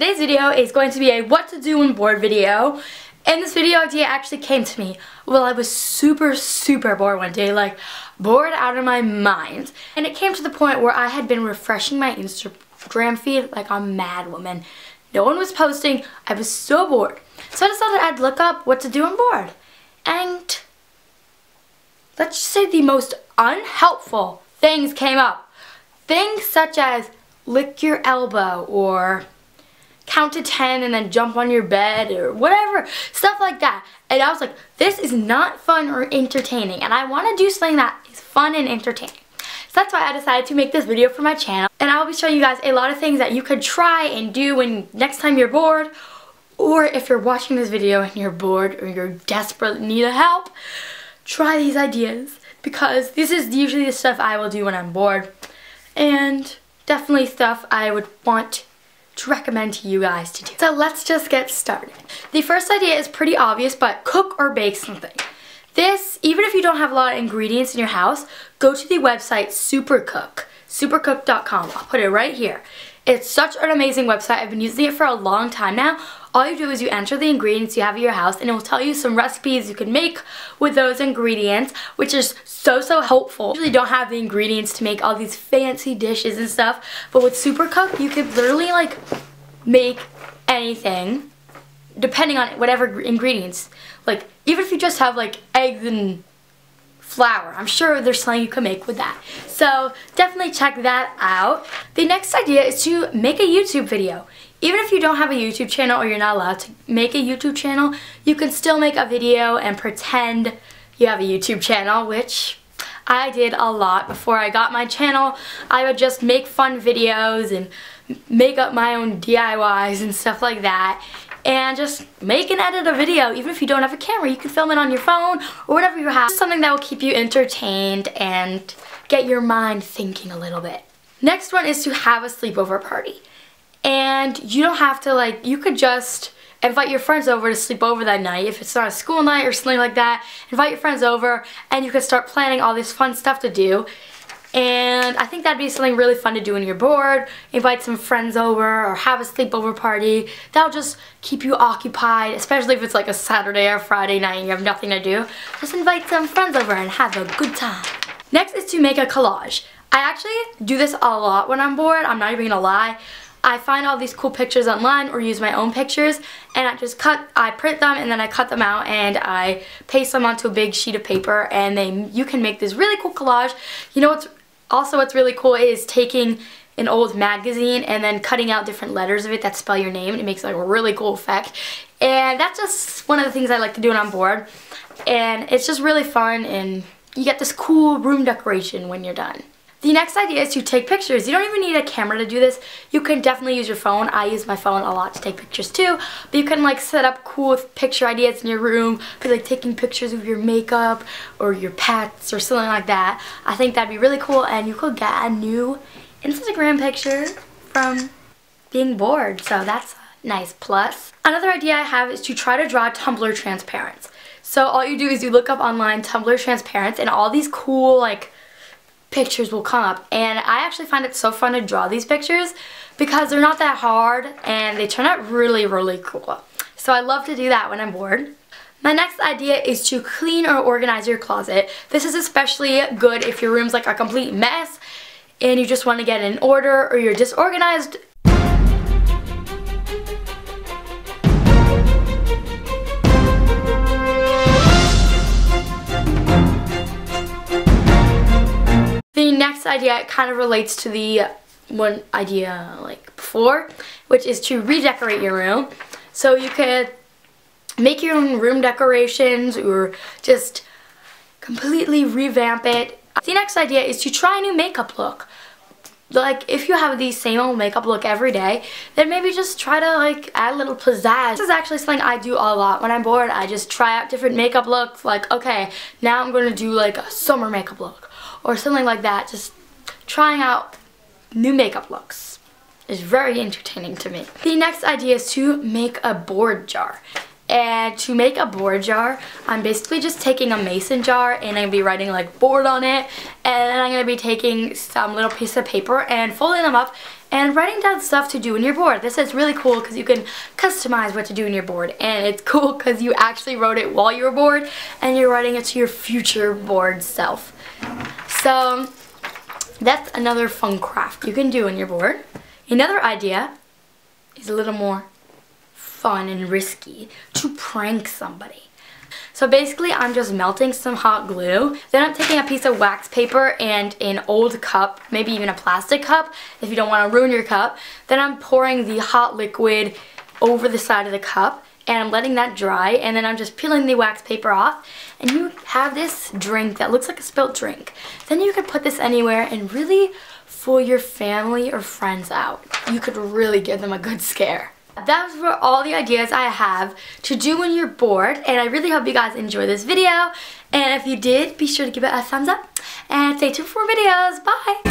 today's video is going to be a what to do when bored video. And this video idea actually came to me while I was super bored one day, like bored out of my mind. And it came to the point where I had been refreshing my Instagram feed like a mad woman. No one was posting. I was so bored. So I decided I'd look up what to do when bored. And let's just say the most unhelpful things came up. Things such as lick your elbow or count to 10 and then jump on your bed or whatever, stuff like that. And I was like, this is not fun or entertaining, and I want to do something that is fun and entertaining. So that's why I decided to make this video for my channel, and I'll be showing you guys a lot of things that you could try and do when next time you're bored, or if you're watching this video and you're bored or you're desperate and need help, try these ideas, because this is usually the stuff I will do when I'm bored, and definitely stuff I would want to recommend to you guys to do. So let's just get started. The first idea is pretty obvious, but cook or bake something. This, even if you don't have a lot of ingredients in your house, go to the website Supercook, supercook.com. I'll put it right here. It's such an amazing website. I've been using it for a long time now. All you do is you enter the ingredients you have in your house, and it will tell you some recipes you can make with those ingredients, which is so helpful. You usually don't have the ingredients to make all these fancy dishes and stuff, but with Supercook you could literally like make anything depending on whatever ingredients. Like even if you just have like eggs and flour, I'm sure there's something you can make with that. So definitely check that out. The next idea is to make a YouTube video. Even if you don't have a YouTube channel or you're not allowed to make a YouTube channel, you can still make a video and pretend you have a YouTube channel, which I did a lot before I got my channel. I would just make fun videos and make up my own DIYs and stuff like that, and just make and edit a video. Even if you don't have a camera, you can film it on your phone or whatever you have. Something that will keep you entertained and get your mind thinking a little bit. Next one is to have a sleepover party. And you don't have to, like, you could just invite your friends over to sleep over that night. If it's not a school night or something like that, invite your friends over and you can start planning all this fun stuff to do. And I think that'd be something really fun to do when you're bored. Invite some friends over or have a sleepover party. That'll just keep you occupied, especially if it's like a Saturday or Friday night and you have nothing to do. Just invite some friends over and have a good time. Next is to make a collage. I actually do this a lot when I'm bored, I'm not even gonna lie. I find all these cool pictures online or use my own pictures, and I print them and then I cut them out and I paste them onto a big sheet of paper, and you can make this really cool collage. You know what's really cool is taking an old magazine and then cutting out different letters of it that spell your name, and it makes like a really cool effect. And that's just one of the things I like to do when I'm bored, and it's just really fun, and you get this cool room decoration when you're done. The next idea is to take pictures. You don't even need a camera to do this. You can definitely use your phone. I use my phone a lot to take pictures too. But you can like set up cool picture ideas in your room, be like taking pictures of your makeup or your pets or something like that. I think that'd be really cool, and you could get a new Instagram picture from being bored. So that's a nice plus. Another idea I have is to try to draw Tumblr transparents. So all you do is you look up online Tumblr transparents, and all these cool like pictures will come up, and I actually find it so fun to draw these pictures because they're not that hard and they turn out really cool. So I love to do that when I'm bored. My next idea is to clean or organize your closet. This is especially good if your room's like a complete mess and you just want to get it in order, or you're disorganized. The next idea kind of relates to the one idea like before, which is to redecorate your room. So you could make your own room decorations or just completely revamp it. The next idea is to try a new makeup look. Like if you have the same old makeup look every day, then maybe just try to like add a little pizzazz. This is actually something I do a lot when I'm bored. I just try out different makeup looks. Like, okay, now I'm going to do like a summer makeup look or something like that. Just trying out new makeup looks is very entertaining to me. The next idea is to make a board jar. And to make a board jar, I'm basically just taking a mason jar and I'm going to be writing like board on it. And then I'm going to be taking some little piece of paper and folding them up and writing down stuff to do in your board. This is really cool because you can customize what to do in your board. And it's cool because you actually wrote it while you were bored and you're writing it to your future bored self. So that's another fun craft you can do in your board. Another idea is a little more fun and risky, to prank somebody. So basically I'm just melting some hot glue, then I'm taking a piece of wax paper and an old cup, maybe even a plastic cup if you don't want to ruin your cup, then I'm pouring the hot liquid over the side of the cup and I'm letting that dry, and then I'm just peeling the wax paper off, and you have this drink that looks like a spilt drink. Then you could put this anywhere and really fool your family or friends out. You could really give them a good scare. That was all the ideas I have to do when you're bored, and I really hope you guys enjoyed this video. And if you did, be sure to give it a thumbs up and stay tuned for more videos. Bye!